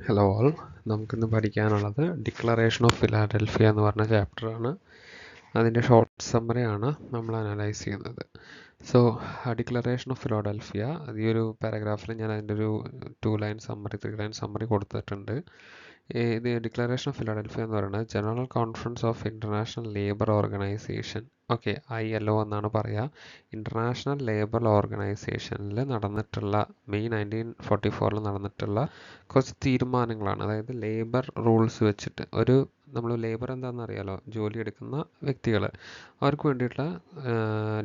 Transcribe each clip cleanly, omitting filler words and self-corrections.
Hello all, നമുക്കിന്ന് പഠിക്കാനുള്ളത് declaration of Philadelphia എന്ന് പറഞ്ഞ ചാപ്റ്ററാണ്. അതിൻ്റെ ഷോർട്ട് സമ്മറിയാണ് നമ്മൾ അനലൈസ് ചെയ്യുന്നത്. സോ ഡിക്ലറേഷൻ ഓഫ് ഫിലാഡൽഫിയ, ഈ ഒരു പാരഗ്രാഫിൽ ഞാൻ അതിൻ്റെ ഒരു 2 ലൈൻ സമ്മറി 3 ലൈൻ സമ്മറി കൊടുത്തിട്ടുണ്ട്. ഇത് ഡിക്ലറേഷൻ ഓഫ് ഫിലാഡൽഫിയ എന്ന് പറയുന്നത് general conference of international labour organisation, okay, ILO എന്നാണ് പറയുക. ഇൻ്റർനാഷണൽ ലേബർ ഓർഗനൈസേഷനിൽ നടന്നിട്ടുള്ള മെയ് 1944 നടന്നിട്ടുള്ള കുറച്ച് തീരുമാനങ്ങളാണ്. അതായത് ലേബർ റൂൾസ് വെച്ചിട്ട് നമ്മൾ ലേബർ എന്താണെന്ന് അറിയാലോ, ജോലി എടുക്കുന്ന വ്യക്തികൾ, അവർക്ക് വേണ്ടിയിട്ടുള്ള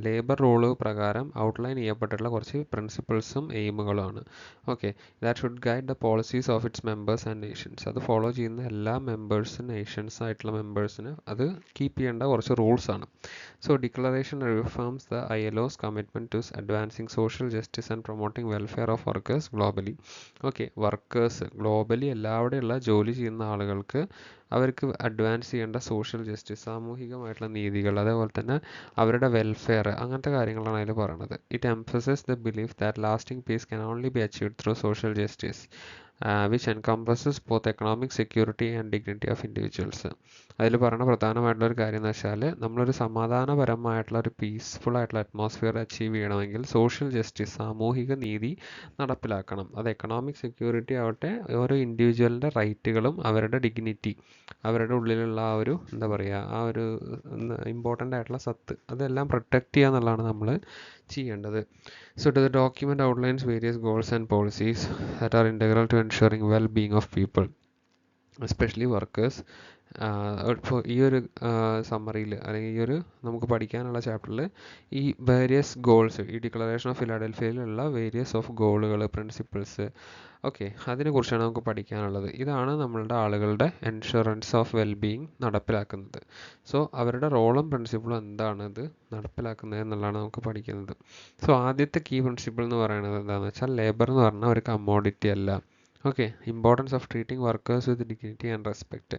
ലേബർ റൂള് പ്രകാരം ഔട്ട്ലൈൻ ചെയ്യപ്പെട്ടിട്ടുള്ള കുറച്ച് പ്രിൻസിപ്പിൾസും എയിമുകളുമാണ്. Okay, that should guide the policies of its members and nations. അത് ഫോളോ ചെയ്യുന്ന എല്ലാ മെമ്പേഴ്സും നേഷൻസ് ആയിട്ടുള്ള മെമ്പേഴ്സിന് അത് കീപ്പ് ചെയ്യേണ്ട കുറച്ച് റൂൾസാണ്. So declaration reaffirms the ILO's commitment to advancing social justice and promoting welfare of workers globally. Okay, workers globally എല്ലാവിടെയുള്ള ജോലി ചെയ്യുന്ന ആളുകൾക്ക് അവർക്ക് അഡ്വാൻസ് ചെയ്യേണ്ട സോഷ്യൽ ജസ്റ്റിസ്, സാമൂഹികമായിട്ടുള്ള നീതികൾ, അതേപോലെ തന്നെ അവരുടെ വെൽഫെയർ, അങ്ങനത്തെ കാര്യങ്ങളാണ് അതിൽ പറയുന്നത്. It emphasise the belief that lasting peace can only be achieved through social justice which encompasses both economic security and dignity of individuals. അതിൽ പറയുന്ന പ്രധാനമായിട്ടുള്ള ഒരു കാര്യം എന്ന് വെച്ചാൽ, നമ്മളൊരു സമാധാനപരമായിട്ടുള്ള ഒരു പീസ്ഫുൾ ആയിട്ടുള്ള അറ്റ്മോസ്ഫിയർ അച്ചീവ് ചെയ്യണമെങ്കിൽ സോഷ്യൽ ജസ്റ്റിസ്, സാമൂഹിക നീതി നടപ്പിലാക്കണം. അത് എക്കണോമിക് സെക്യൂരിറ്റി ആവട്ടെ, ഓരോ ഇൻഡിവിജ്വലിൻ്റെ റൈറ്റുകളും അവരുടെ ഡിഗ്നിറ്റി, അവരുടെ ഉള്ളിലുള്ള ആ ഒരു എന്താ പറയുക, ആ ഒരു ഇമ്പോർട്ടൻ്റ് ആയിട്ടുള്ള സത്ത്, അതെല്ലാം പ്രൊട്ടക്റ്റ് ചെയ്യുക എന്നുള്ളതാണ് നമ്മൾ ചെയ്യേണ്ടത്. So the document outlines various goals and policies that are integral to ensuring well-being of people, especially workers. ഇപ്പോൾ ഈ ഒരു സമ്മറിയിൽ, അല്ലെങ്കിൽ ഈ ഒരു നമുക്ക് പഠിക്കാനുള്ള ചാപ്റ്ററിൽ ഈ വേരിയസ് ഗോൾസ്, ഈ ഡിക്ലറേഷൻ ഓഫ് ഫിലാഡൽഫിയയിലുള്ള വേരിയസ് ഓഫ് ഗോളുകൾ, പ്രിൻസിപ്പിൾസ്, ഓക്കെ, അതിനെക്കുറിച്ചാണ് നമുക്ക് പഠിക്കാനുള്ളത്. ഇതാണ് നമ്മളുടെ ആളുകളുടെ എൻഷുറൻസ് ഓഫ് വെൽബീയിങ് നടപ്പിലാക്കുന്നത്. സോ അവരുടെ റോളും പ്രിൻസിപ്പിളും എന്താണ് ഇത് നടപ്പിലാക്കുന്നത് എന്നുള്ളതാണ് നമുക്ക് പഠിക്കുന്നത്. സോ ആദ്യത്തെ കീ പ്രിൻസിപ്പിൾ എന്ന് പറയുന്നത് എന്താണെന്ന് വെച്ചാൽ, ലേബർ എന്ന് പറഞ്ഞാൽ ഒരു കമ്മോഡിറ്റി അല്ല. Okay, importance of treating workers with dignity and respect.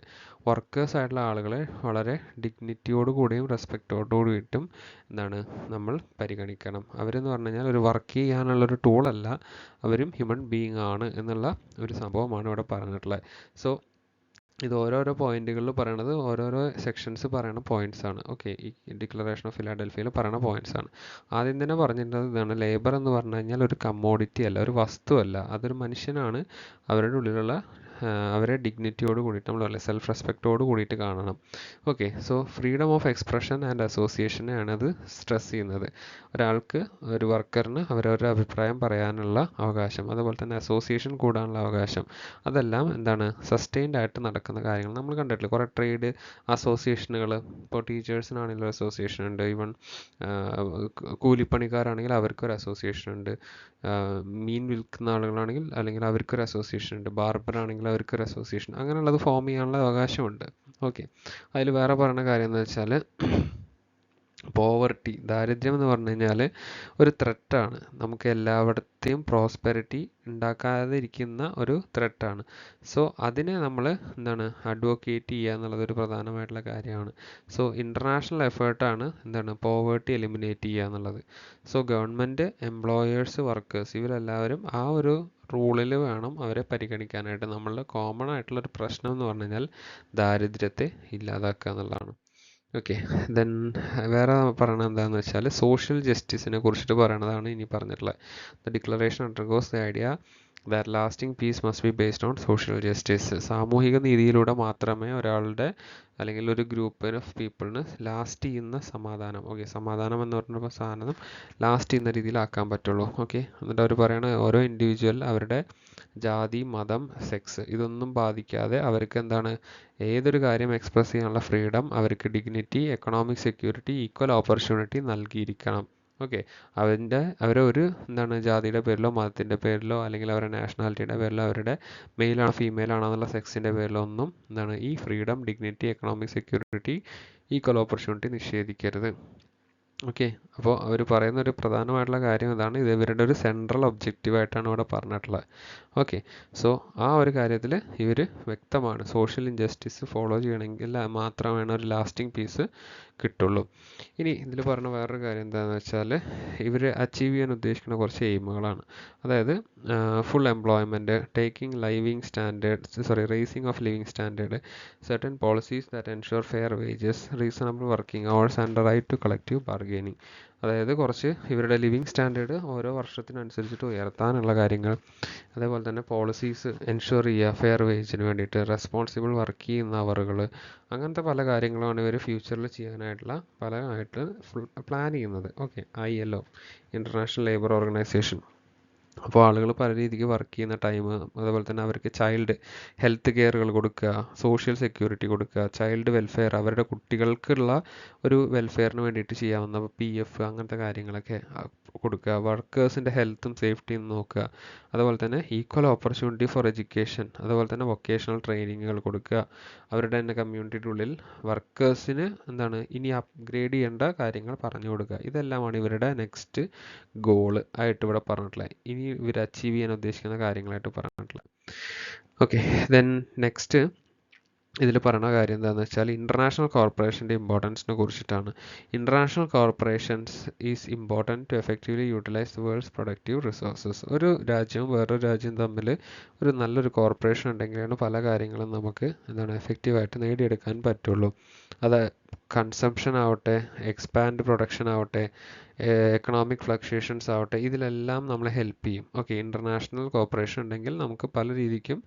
Workers ആയിട്ടുള്ള ആളുകളെ വളരെ ഡിഗ്നിറ്റിയോട് കൂടിയും റെസ്പെക്റ്റോടു കൂടിയിട്ടും നമ്മൾ പരിഗണിക്കണം. അവരെന്ന് പറഞ്ഞു കഴിഞ്ഞാൽ ഒരു വർക്ക് ചെയ്യാനുള്ളൊരു ടൂളല്ല, അവരും ഹ്യൂമൻ ബീയിങ് ആണ് എന്നുള്ള ഒരു സംഭവമാണ് ഇവിടെ പറഞ്ഞിട്ടുള്ളത്. സോ ഇത് ഓരോരോ പോയിന്റുകളിൽ പറയണത്, ഓരോരോ സെക്ഷൻസ് പറയുന്ന പോയിന്റ്സ് ആണ്. ഓക്കെ, ഈ ഡിക്ലറേഷൻ ഓഫ് ഫിലാഡൽഫിയയിൽ പറയുന്ന പോയിന്റ്സ് ആണ്. ആദ്യം തന്നെ പറഞ്ഞിട്ടുള്ളത് ഇതാണ്, ലേബർ എന്ന് പറഞ്ഞു കഴിഞ്ഞാൽ ഒരു കമ്മോഡിറ്റി അല്ല, ഒരു വസ്തുവല്ല, അതൊരു മനുഷ്യനാണ്. അവരുടെ ഉള്ളിലുള്ള അവരെ ഡിഗ്നിറ്റിയോട് കൂടിയിട്ട്, നമ്മൾ പറയില്ല, സെൽഫ് റെസ്പെക്റ്റോട് കൂടിയിട്ട് കാണണം. Okay, so freedom of expression and അസോസിയേഷനെയാണ് അത് സ്ട്രെസ് ചെയ്യുന്നത്. ഒരാൾക്ക്, ഒരു വർക്കറിന് അവരവരുടെ അഭിപ്രായം പറയാനുള്ള അവകാശം, അതുപോലെ തന്നെ അസോസിയേഷൻ കൂടാനുള്ള അവകാശം, അതെല്ലാം സസ്റ്റെയിൻഡ് ആയിട്ട് നടക്കുന്ന കാര്യങ്ങൾ. നമ്മൾ കണ്ടിട്ടില്ല കുറേ ട്രേഡ് അസോസിയേഷനുകൾ. ഇപ്പോൾ ടീച്ചേഴ്സിനാണെങ്കിലും അസോസിയേഷൻ ഉണ്ട്, ഈവൻ കൂലിപ്പണിക്കാരാണെങ്കിൽ അവർക്കൊരു അസോസിയേഷൻ ഉണ്ട്, മീൻ വിൽക്കുന്ന ആളുകളാണെങ്കിൽ അല്ലെങ്കിൽ അവർക്കൊരു അസോസിയേഷൻ ഉണ്ട്, ബാർബർ ആണെങ്കിൽ അവർക്കൊരു അസോസിയേഷൻ, അങ്ങനെയുള്ളത് ഫോം ചെയ്യാനുള്ള അവകാശമുണ്ട്. ഓക്കെ, അതിൽ വേറെ പറയുന്ന കാര്യം എന്ന് വെച്ചാൽ, പോവർട്ടി, ദാരിദ്ര്യം എന്ന് പറഞ്ഞു കഴിഞ്ഞാൽ ഒരു ത്രെറ്റാണ്. നമുക്ക് എല്ലായിടത്തെയും പ്രോസ്പെരിറ്റി ഉണ്ടാക്കാതിരിക്കുന്ന ഒരു ത്രെറ്റാണ്. സോ അതിനെ നമ്മൾ അഡ്വക്കേറ്റ് ചെയ്യുക എന്നുള്ളത് ഒരു പ്രധാനമായിട്ടുള്ള കാര്യമാണ്. സോ ഇൻ്റർനാഷണൽ എഫേർട്ടാണ് പോവേർട്ടി എലിമിനേറ്റ് ചെയ്യുക എന്നുള്ളത്. സോ ഗവൺമെൻറ്, എംപ്ലോയേഴ്സ്, വർക്കേഴ്സ്, ഇവരെല്ലാവരും ആ ഒരു റൂളിൽ വേണം അവരെ പരിഗണിക്കാനായിട്ട്. നമ്മളുടെ കോമൺ ആയിട്ടുള്ളൊരു പ്രശ്നം എന്ന് പറഞ്ഞു കഴിഞ്ഞാൽ ദാരിദ്ര്യത്തെ ഇല്ലാതാക്കുക എന്നുള്ളതാണ്. ഓക്കെ, ദെൻ വേറെ പറയണത് എന്താണെന്ന് വെച്ചാൽ, സോഷ്യൽ ജസ്റ്റിസിനെ കുറിച്ചിട്ട് പറയണതാണ് ഇനി പറഞ്ഞിട്ടുള്ളത്. The declaration undergoes the idea that lasting peace must be based on social justice. സാമൂഹിക നീതിയിലൂടെ മാത്രമേ ഒരാളുടെ അല്ലെങ്കിൽ ഒരു ഗ്രൂപ്പ് ഓഫ് പീപ്പിളിന് ലാസ്റ്റ് ചെയ്യുന്ന സമാധാനം, ഓക്കെ, സമാധാനം എന്ന് പറഞ്ഞ സാധനം ലാസ്റ്റ് ചെയ്യുന്ന രീതിയിലാക്കാൻ പറ്റുള്ളൂ. ഓക്കെ, എന്നിട്ട് അവർ പറയണ ഓരോ ഇൻഡിവിജ്വൽ അവരുടെ ജാതി, മതം, സെക്സ് ഇതൊന്നും ബാധിക്കാതെ അവർക്ക് ഏതൊരു കാര്യം എക്സ്പ്രസ് ചെയ്യാനുള്ള ഫ്രീഡം, അവർക്ക് dignity, economic security, equal opportunity നൽകിയിരിക്കണം. ഓക്കെ, അവരെ ഒരു ജാതിയുടെ പേരിലോ മതത്തിൻ്റെ പേരിലോ അല്ലെങ്കിൽ അവരുടെ നാഷണാലിറ്റിയുടെ പേരിലോ അവരുടെ മെയിലാണോ ഫീമെയിൽ ആണോ എന്നുള്ള സെക്സിൻ്റെ പേരിലോ ഒന്നും ഈ freedom, dignity, economic security, equal opportunity നിഷേധിക്കരുത്. ഓക്കെ, അപ്പോൾ അവർ പറയുന്ന ഒരു പ്രധാനമായിട്ടുള്ള കാര്യം ഇതാണ്, ഇത് ഇവരുടെ ഒരു സെൻട്രൽ ഒബ്ജക്റ്റീവായിട്ടാണ് ഇവിടെ പറഞ്ഞിട്ടുള്ളത്. ഓക്കെ, സോ ആ ഒരു കാര്യത്തിൽ ഇവർ വ്യക്തമാണ്, സോഷ്യൽ ഇൻജസ്റ്റിസ് ഫോളോ ചെയ്യണമെങ്കിൽ മാത്രമാണ് ഒരു ലാസ്റ്റിംഗ് പീസ് കിട്ടുള്ളൂ. ഇനി ഇതിൽ പറഞ്ഞ വേറൊരു കാര്യം എന്താണെന്ന് വെച്ചാൽ, ഇവർ അച്ചീവ് ചെയ്യാൻ ഉദ്ദേശിക്കുന്ന കുറച്ച് എയിമുകളാണ്. അതായത് full employment, taking living standard racing of living standard, certain policies that ensure fair wages, reasonable working hours and the right to collective bargaining. അതായത് കുറച്ച് ഇവരുടെ ലിവിങ് സ്റ്റാൻഡേർഡ് ഓരോ വർഷത്തിനനുസരിച്ചിട്ട് ഉയർത്താനുള്ള കാര്യങ്ങൾ, അതേപോലെ തന്നെ പോളിസീസ് എൻഷുർ ചെയ്യുക ഫെയർ വേജിന് വേണ്ടിയിട്ട്, റെസ്പോൺസിബിൾ വർക്ക് ചെയ്യുന്ന അവറുകൾ, അങ്ങനത്തെ പല കാര്യങ്ങളുമാണ് ഇവർ ഫ്യൂച്ചറിൽ ചെയ്യാനായിട്ടുള്ള പലതായിട്ട് പ്ലാൻ ചെയ്യുന്നത്. Okay, ILO, international labour organisation. അപ്പോൾ ആളുകൾ പല രീതിക്ക് വർക്ക് ചെയ്യുന്ന ടൈം, അതുപോലെ തന്നെ അവർക്ക് ചൈൽഡ് ഹെൽത്ത് കെയറുകൾ കൊടുക്കുക, സോഷ്യൽ സെക്യൂരിറ്റി കൊടുക്കുക, ചൈൽഡ് വെൽഫെയർ, അവരുടെ കുട്ടികൾക്കുള്ള ഒരു വെൽഫെയറിന് വേണ്ടിയിട്ട് ചെയ്യാവുന്ന PF അങ്ങനത്തെ കാര്യങ്ങളൊക്കെ കൊടുക്കുക, വർക്കേഴ്സിൻ്റെ ഹെൽത്തും സേഫ്റ്റിയും നോക്കുക, അതുപോലെ തന്നെ ഈക്വൽ ഓപ്പർച്യൂണിറ്റി ഫോർ എഡ്യൂക്കേഷൻ, അതുപോലെ തന്നെ വൊക്കേഷണൽ ട്രെയിനിങ്ങുകൾ കൊടുക്കുക, അവരുടെ തന്നെ കമ്മ്യൂണിറ്റിയുടെ ഉള്ളിൽ വർക്കേഴ്സിന് ഇനി അപ്ഗ്രേഡ് ചെയ്യേണ്ട കാര്യങ്ങൾ പറഞ്ഞു കൊടുക്കുക. ഇതെല്ലാമാണ് ഇവരുടെ നെക്സ്റ്റ് ഗോള് ആയിട്ട് ഇവിടെ പറഞ്ഞിട്ടുള്ളത്, ഇനി ഇവർ അച്ചീവ് ചെയ്യാൻ ഉദ്ദേശിക്കുന്ന കാര്യങ്ങളായിട്ട് പറഞ്ഞിട്ടുള്ളത്. ഓക്കെ, ദെൻ നെക്സ്റ്റ് ഇതിൽ പറയുന്ന കാര്യം എന്താണെന്ന് വെച്ചാൽ, ഇൻ്റർനാഷണൽ കോർപ്പറേഷൻ്റെ ഇമ്പോർട്ടൻസിനെ കുറിച്ചിട്ടാണ്. International corporations is important to effectively utilise the world's productive resources. ഒരു രാജ്യവും വേറൊരു രാജ്യവും തമ്മിൽ ഒരു നല്ലൊരു കോർപ്പറേഷൻ ഉണ്ടെങ്കിലാണ് പല കാര്യങ്ങളും നമുക്ക് എഫക്റ്റീവായിട്ട് നേടിയെടുക്കാൻ പറ്റുള്ളൂ. അത് കൺസംഷൻ ആവട്ടെ, എക്സ്പാൻഡ് പ്രൊഡക്ഷൻ ആവട്ടെ, എക്കണോമിക് ഫ്ലക്ച്വേഷൻസ് ആവട്ടെ, ഇതിലെല്ലാം നമ്മളെ ഹെൽപ്പ് ചെയ്യും. ഓക്കെ, ഇൻ്റർനാഷണൽ കോർപ്പറേഷൻ ഉണ്ടെങ്കിൽ നമുക്ക് പല രീതിക്കും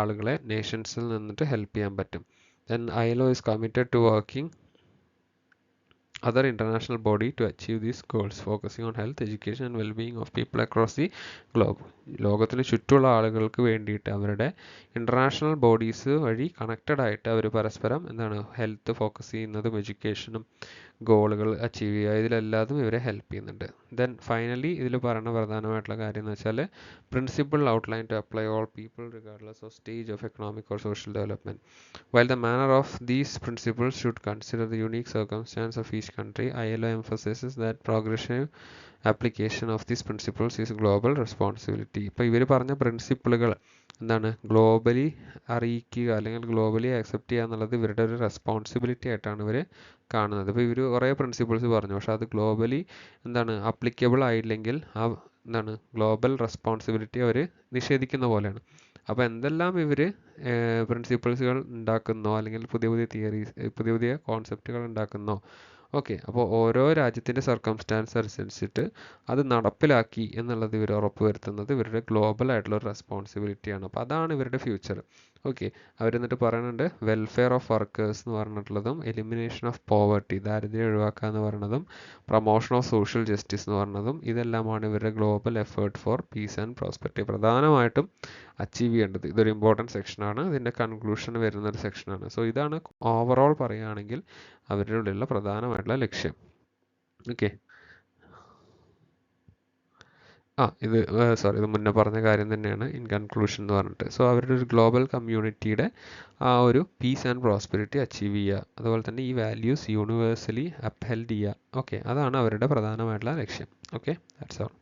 ആളുകളെ നേഷൻസിൽ നിന്നിട്ട് ഹെൽപ്പ് ചെയ്യാൻ പറ്റും. Then ILO is committed to working other international body to achieve these goals, focusing on health, education and well-being of people across the globe. ലോകത്തിന് ചുറ്റുമുള്ള ആളുകൾക്ക് വേണ്ടിയിട്ട് അവരുടെ ഇൻ്റർനാഷണൽ ബോഡീസ് വഴി കണക്റ്റഡ് ആയിട്ട് അവർ പരസ്പരം ഹെൽത്ത് ഫോക്കസ് ചെയ്യുന്നതും എഡ്യൂക്കേഷനും ഗോളുകൾ അച്ചീവ് ചെയ്യുക, ഇതിലെല്ലാതും ഇവരെ ഹെൽപ്പ് ചെയ്യുന്നുണ്ട്. ദെൻ ഫൈനലി ഇതിൽ പറയുന്ന പ്രധാനമായിട്ടുള്ള കാര്യം എന്ന് വെച്ചാൽ, principle outline to apply all people regardless of stage of economic or social development. While the manner of these principles should consider the unique circumstance of each country, ILO emphasizes that progressive application of these principles is global responsibility. ഇപ്പോൾ ഇവർ പറഞ്ഞ പ്രിൻസിപ്പിളുകൾ globally അറിയിക്കുക അല്ലെങ്കിൽ globally accept ചെയ്യുക എന്നുള്ളത് ഇവരുടെ ഒരു responsibility ആയിട്ടാണ് ഇവർ കാണുന്നത്. ഇപ്പോൾ ഇവർ കുറേ പ്രിൻസിപ്പിൾസ് പറഞ്ഞു, പക്ഷെ അത് ഗ്ലോബലി അപ്ലിക്കബിൾ ആയില്ലെങ്കിൽ ആ ഗ്ലോബൽ റെസ്പോൺസിബിലിറ്റി അവർ നിഷേധിക്കുന്ന പോലെയാണ്. അപ്പോൾ എന്തെല്ലാം ഇവർ പ്രിൻസിപ്പിൾസുകൾ ഉണ്ടാക്കുന്നോ അല്ലെങ്കിൽ പുതിയ പുതിയ തിയറീസ്, പുതിയ പുതിയ കോൺസെപ്റ്റുകൾ ഉണ്ടാക്കുന്നോ, ഓക്കെ, അപ്പോൾ ഓരോ രാജ്യത്തിൻ്റെ സർക്കംസ്റ്റാൻസ് അനുസരിച്ചിട്ട് അത് നടപ്പിലാക്കി എന്നുള്ളത് ഇവർ ഉറപ്പുവരുത്തുന്നത് ഇവരുടെ ഗ്ലോബൽ ആയിട്ടുള്ള ഒരു റെസ്പോൺസിബിലിറ്റിയാണ്. അപ്പോൾ അതാണ് ഇവരുടെ ഫ്യൂച്ചർ. ഓക്കെ, അവരെന്നിട്ട് പറയുന്നുണ്ട് വെൽഫെയർ ഓഫ് വർക്കേഴ്സ് എന്ന് പറഞ്ഞിട്ടുള്ളതും, എലിമിനേഷൻ ഓഫ് പോവർട്ടി, ദാരിദ്ര്യം ഒഴിവാക്കുക എന്ന് പറയുന്നതും, പ്രൊമോഷൻ ഓഫ് സോഷ്യൽ ജസ്റ്റിസ് എന്ന് പറയുന്നതും, ഇതെല്ലാമാണ് ഇവരുടെ global effort for peace and prosperity പ്രധാനമായിട്ടും അച്ചീവ് ചെയ്യേണ്ടത്. ഇതൊരു ഇമ്പോർട്ടൻറ്റ് സെക്ഷനാണ്, ഇതിൻ്റെ കൺക്ലൂഷൻ വരുന്നൊരു സെക്ഷനാണ്. സോ ഇതാണ് ഓവറോൾ പറയുകയാണെങ്കിൽ അവരുടെ ഉള്ളിലുള്ള പ്രധാനമായിട്ടുള്ള ലക്ഷ്യം. ഓക്കെ, ഇത് മുന്നേ പറഞ്ഞ കാര്യം തന്നെയാണ് ഇൻ കൺക്ലൂഷൻ എന്ന് പറഞ്ഞിട്ട്. സോ അവരുടെ ഒരു ഗ്ലോബൽ കമ്മ്യൂണിറ്റിയുടെ ആ ഒരു പീസ് ആൻഡ് പ്രോസ്പെരിറ്റി അച്ചീവ് ചെയ്യുക, അതുപോലെ തന്നെ ഈ വാല്യൂസ് യൂണിവേഴ്സലി അപ്ഹെൽഡ് ചെയ്യുക. ഓക്കെ, അതാണ് അവരുടെ പ്രധാനമായിട്ടുള്ള ലക്ഷ്യം. Okay, that's all.